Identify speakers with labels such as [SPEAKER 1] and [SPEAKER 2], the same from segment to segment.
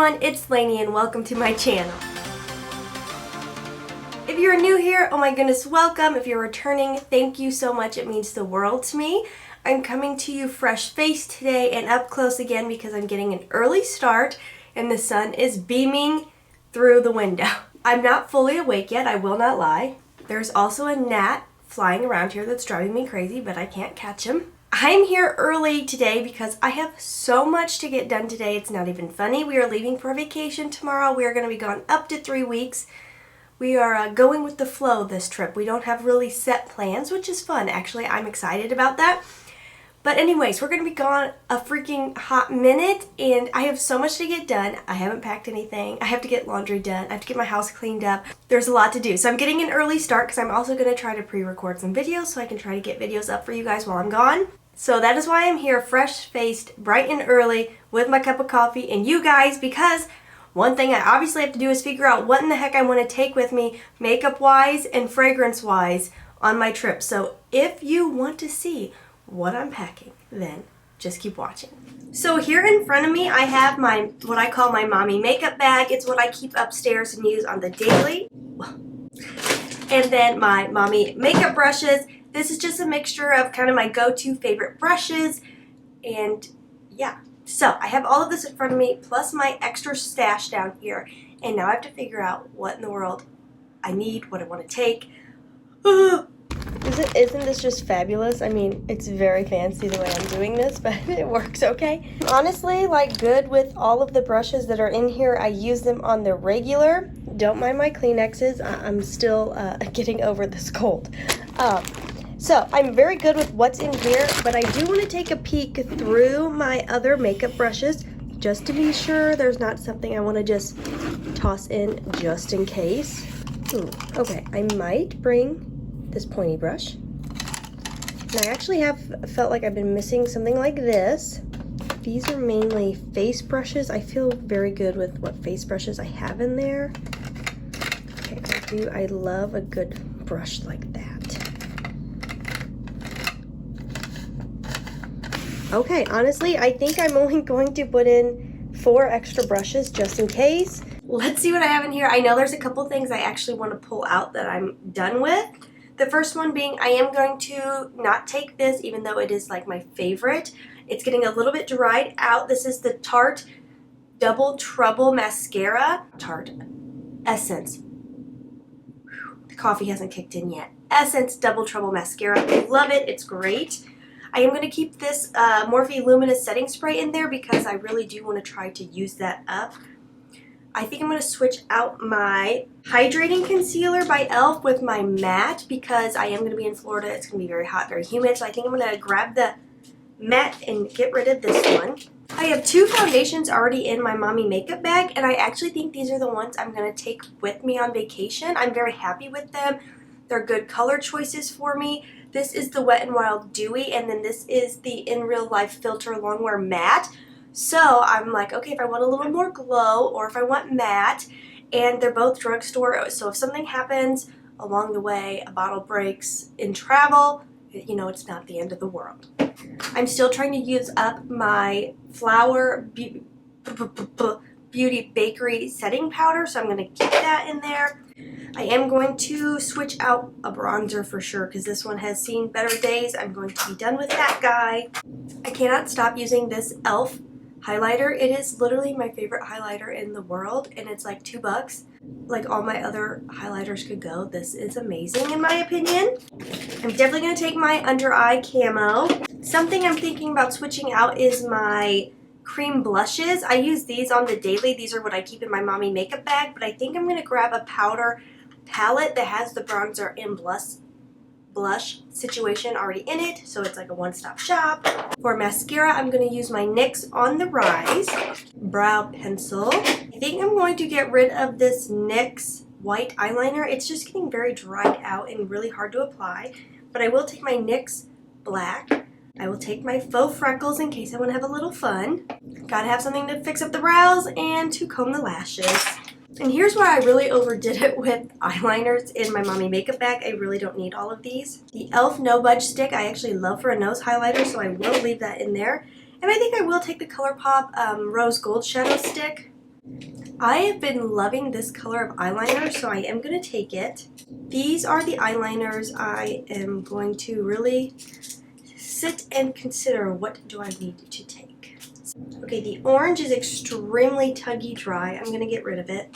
[SPEAKER 1] everyone, it's Laynie and welcome to my channel. If you're new here, oh my goodness, welcome. If you're returning, thank you so much. It means the world to me. I'm coming to you fresh-faced today and up close again because I'm getting an early start and the sun is beaming through the window. I'm not fully awake yet, I will not lie. There's also a gnat flying around here that's driving me crazy, but I can't catch him. I'm here early today because I have so much to get done today. It's not even funny. We are leaving for a vacation tomorrow. We are going to be gone up to 3 weeks. We are going with the flow this trip. We don't have really set plans, which is fun. Actually, I'm excited about that. But anyways, we're going to be gone a freaking hot minute, and I have so much to get done. I haven't packed anything. I have to get laundry done. I have to get my house cleaned up. There's a lot to do. So I'm getting an early start because I'm also going to try to pre-record some videos so I can try to get videos up for you guys while I'm gone. So that is why I'm here fresh-faced, bright and early with my cup of coffee and you guys, because one thing I obviously have to do is figure out what in the heck I want to take with me makeup-wise and fragrance-wise on my trip. So if you want to see what I'm packing, then just keep watching. So here in front of me I have my, what I call my mommy makeup bag. It's what I keep upstairs and use on the daily. And then my mommy makeup brushes. This is just a mixture of kind of my go-to favorite brushes, and yeah. So I have all of this in front of me, plus my extra stash down here, and now I have to figure out what in the world I need, what I want to take. Isn't this just fabulous? I mean, it's very fancy the way I'm doing this, but it works okay. Honestly, like, good with all of the brushes that are in here. I use them on the regular. Don't mind my Kleenexes. I'm still getting over this cold. So I'm very good with what's in here, but I do want to take a peek through my other makeup brushes just to be sure there's not something I want to just toss in just in case. Okay, I might bring this pointy brush. And I actually have felt like I've been missing something like this. These are mainly face brushes. I feel very good with what face brushes I have in there. Okay, I love a good brush like that. Okay, honestly, I think I'm only going to put in 4 extra brushes just in case. Let's see what I have in here. I know there's a couple things I actually want to pull out that I'm done with. The first one being I am going to not take this, even though it is like my favorite. It's getting a little bit dried out. This is the Tarte Double Trouble Mascara. Tarte Essence. The coffee hasn't kicked in yet. Essence Double Trouble Mascara. I love it. It's great. I am going to keep this Morphe Luminous setting spray in there because I really do want to try to use that up. I think I'm going to switch out my hydrating concealer by e.l.f. with my matte because I am going to be in Florida. It's going to be very hot, very humid. So I think I'm going to grab the matte and get rid of this one. I have 2 foundations already in my mommy makeup bag, and I actually think these are the ones I'm going to take with me on vacation. I'm very happy with them. They're good color choices for me. This is the Wet n Wild Dewy, and then this is the In Real Life Filter Longwear Matte. So I'm like, okay, if I want a little more glow or if I want matte, and they're both drugstore, so if something happens along the way, a bottle breaks in travel, you know, it's not the end of the world. I'm still trying to use up my Flower Beauty Bakery setting powder, so I'm going to keep that in there. I am going to switch out a bronzer for sure because this one has seen better days. I'm going to be done with that guy. I cannot stop using this e.l.f. highlighter. It is literally my favorite highlighter in the world, and it's like $2. Like all my other highlighters could go. This is amazing in my opinion. I'm definitely going to take my under eye camo. Something I'm thinking about switching out is my cream blushes. I use these on the daily. These are what I keep in my mommy makeup bag, but I think I'm going to grab a powder palette that has the bronzer and blush situation already in it, so it's like a one-stop shop. For mascara, I'm going to use my NYX On the Rise brow pencil. I think I'm going to get rid of this NYX white eyeliner. It's just getting very dried out and really hard to apply, but I will take my NYX black. I will take my faux freckles in case I want to have a little fun. Gotta have something to fix up the brows and to comb the lashes. And here's where I really overdid it with eyeliners in my mommy makeup bag. I really don't need all of these. The e.l.f. No Budge stick I actually love for a nose highlighter, so I will leave that in there. And I think I will take the ColourPop Rose Gold Shadow Stick. I have been loving this color of eyeliner, so I am going to take it. These are the eyeliners I am going to really sit and consider, what do I need to take. Okay, the orange is extremely tuggy dry. I'm going to get rid of it.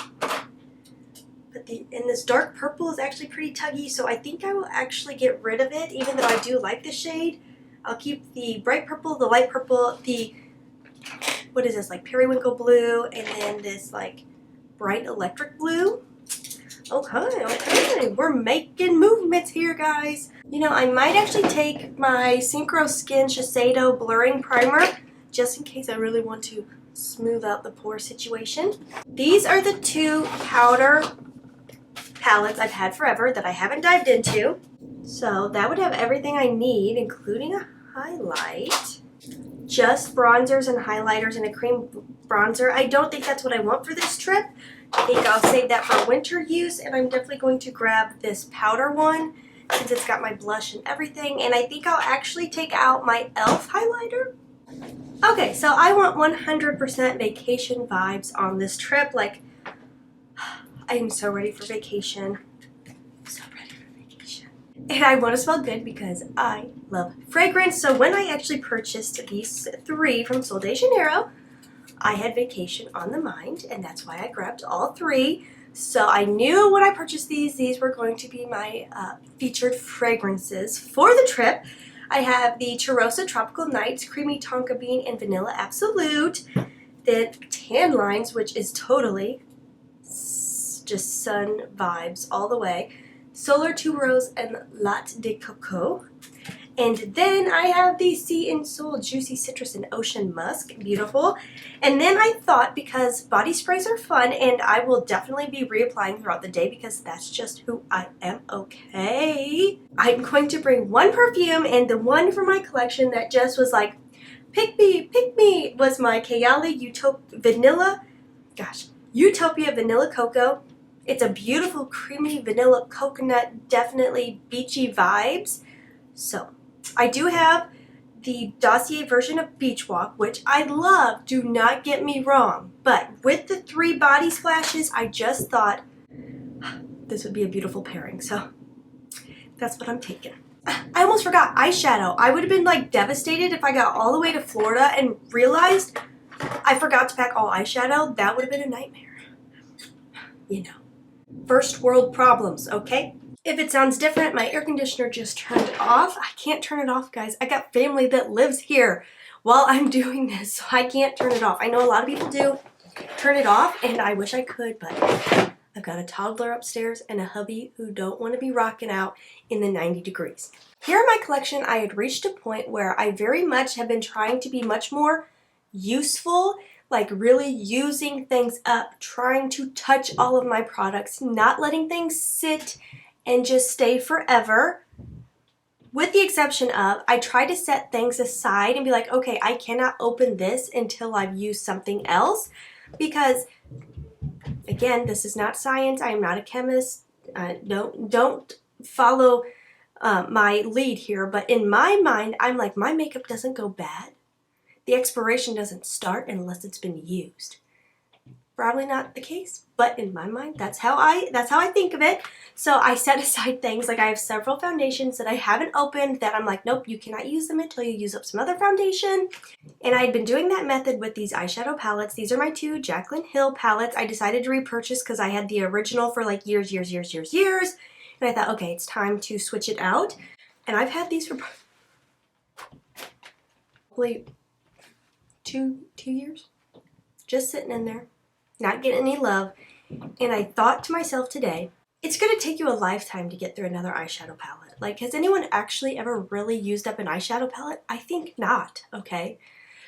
[SPEAKER 1] But and this dark purple is actually pretty tuggy, so I think I will actually get rid of it, even though I do like the shade. I'll keep the bright purple, the light purple, the, what is this, like periwinkle blue, and then this like bright electric blue. Okay, we're making movements here, guys. You know, I might actually take my Synchro Skin Shiseido Blurring Primer, just in case I really want to smooth out the pore situation. These are the two powder palettes I've had forever that I haven't dived into. So that would have everything I need, including a highlight. Just bronzers and highlighters and a cream bronzer. I don't think that's what I want for this trip. I think I'll save that for winter use, and I'm definitely going to grab this powder one since it's got my blush and everything. And I think I'll actually take out my e.l.f. highlighter. Okay, so I want 100% vacation vibes on this trip. Like, I am so ready for vacation. So ready for vacation. And I want to smell good because I love fragrance. So when I actually purchased these three from Sol de Janeiro, I had vacation on the mind, and that's why I grabbed all three. So I knew when I purchased these were going to be my featured fragrances for the trip. I have the Cheirosa Tropical Nights, Creamy Tonka Bean, and Vanilla Absolute. Then Tan Lines, which is totally just sun vibes all the way. Solar Tuberose and Latte de Coco. And then I have the Sea and Soul Juicy Citrus and Ocean Musk. Beautiful. And then I thought, because body sprays are fun and I will definitely be reapplying throughout the day because that's just who I am, okay? I'm going to bring one perfume, and the one from my collection that just was like, pick me, was my Kayali Utopia Vanilla Cocoa. It's a beautiful creamy vanilla coconut, definitely beachy vibes. So I do have the dossier version of Beach Walk, which I love, do not get me wrong. But with the 3 body splashes, I just thought this would be a beautiful pairing. So that's what I'm taking. I almost forgot eyeshadow. I would have been like devastated if I got all the way to Florida and realized I forgot to pack all eyeshadow. That would have been a nightmare. You know, first world problems, okay? If it sounds different, my air conditioner just turned off. I can't turn it off, guys. I got family that lives here while I'm doing this, so I can't turn it off. I know a lot of people do turn it off, and I wish I could, but I've got a toddler upstairs and a hubby who don't want to be rocking out in the 90 degrees. Here in my collection, I had reached a point where I very much have been trying to be much more useful, like really using things up, trying to touch all of my products, not letting things sit and just stay forever. With the exception of, I try to set things aside and be like, okay, I cannot open this until I've used something else, because again, this is not science. I am not a chemist. Don't follow my lead here, but in my mind, I'm like, my makeup doesn't go bad. The expiration doesn't start unless it's been used. Probably not the case, but in my mind, that's how I think of it. So I set aside things, like I have several foundations that I haven't opened that I'm like, nope, you cannot use them until you use up some other foundation. And I had been doing that method with these eyeshadow palettes. These are my 2 Jaclyn Hill palettes. I decided to repurchase because I had the original for like years. And I thought, okay, it's time to switch it out. And I've had these for probably two years, just sitting in there, not getting any love. And I thought to myself today, it's going to take you a lifetime to get through another eyeshadow palette. Like, has anyone actually ever really used up an eyeshadow palette? I think not, okay?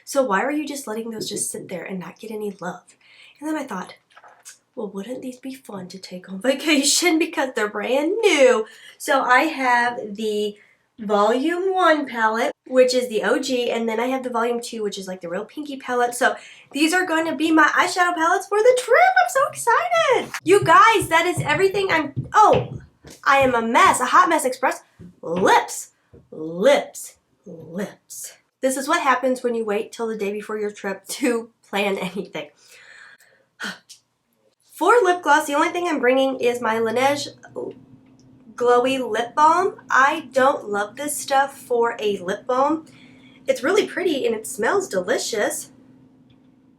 [SPEAKER 1] So why are you just letting those just sit there and not get any love? And then I thought, well, wouldn't these be fun to take on vacation because they're brand new? So I have the Volume 1 palette, which is the OG, and then I have the Volume 2, which is like the real pinky palette. So these are going to be my eyeshadow palettes for the trip. I'm so excited. You guys, that is everything. I am a mess, a hot mess express. Lips. This is what happens when you wait till the day before your trip to plan anything. lip gloss. The only thing I'm bringing is my Laneige Glowy Lip Balm. I don't love this stuff for a lip balm. It's really pretty and it smells delicious.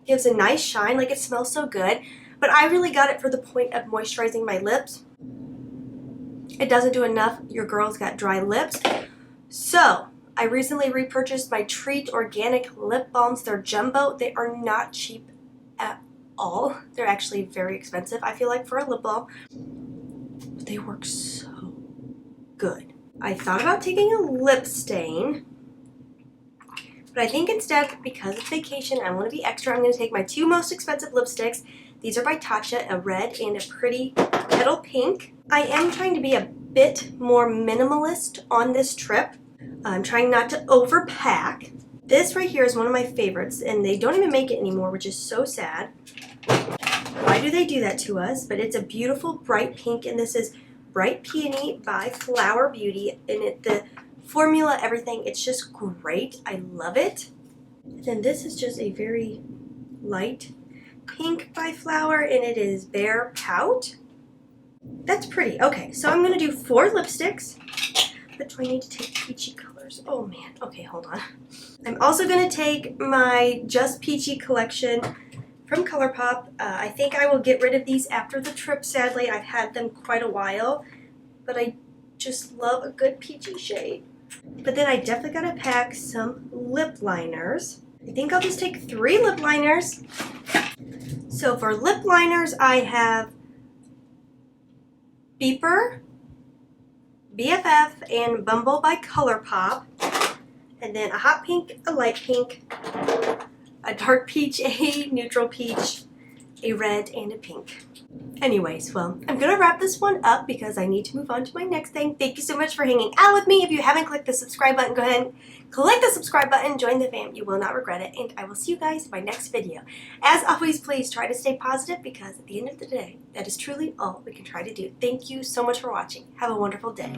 [SPEAKER 1] Gives a nice shine, like it smells so good. But I really got it for the point of moisturizing my lips. It doesn't do enough. Your girl's got dry lips. So I recently repurchased my Treat Organic Lip Balms. They're jumbo. They are not cheap at all. They're actually very expensive, I feel like, for a lip balm. But they work so good. I thought about taking a lip stain, but I think instead, because it's vacation, I want to be extra. I'm going to take my 2 most expensive lipsticks. These are by Tatcha, a red and a pretty petal pink. I am trying to be a bit more minimalist on this trip. I'm trying not to overpack. This right here is one of my favorites, and they don't even make it anymore, which is so sad. Why do they do that to us? But it's a beautiful bright pink, and this is Bright Peony by Flower Beauty, and the formula, everything, it's just great. I love it. And then this is just a very light pink by Flower, and it is Bare Pout. That's pretty. Okay, so I'm going to do 4 lipsticks. But do I need to take peachy colors? Oh man. Okay, hold on. I'm also going to take my Just Peachy collection from ColourPop. I think I will get rid of these after the trip, sadly. I've had them quite a while, but I just love a good peachy shade. But then I definitely gotta pack some lip liners. I think I'll just take 3 lip liners. So for lip liners, I have Beeper, BFF, and Bumble by ColourPop. And then a hot pink, a light pink, a dark peach, a neutral peach, a red, and a pink. Anyways, well, I'm going to wrap this one up because I need to move on to my next thing. Thank you so much for hanging out with me. If you haven't clicked the subscribe button, go ahead and click the subscribe button. Join the fam. You will not regret it. And I will see you guys in my next video. As always, please try to stay positive because at the end of the day, that is truly all we can try to do. Thank you so much for watching. Have a wonderful day.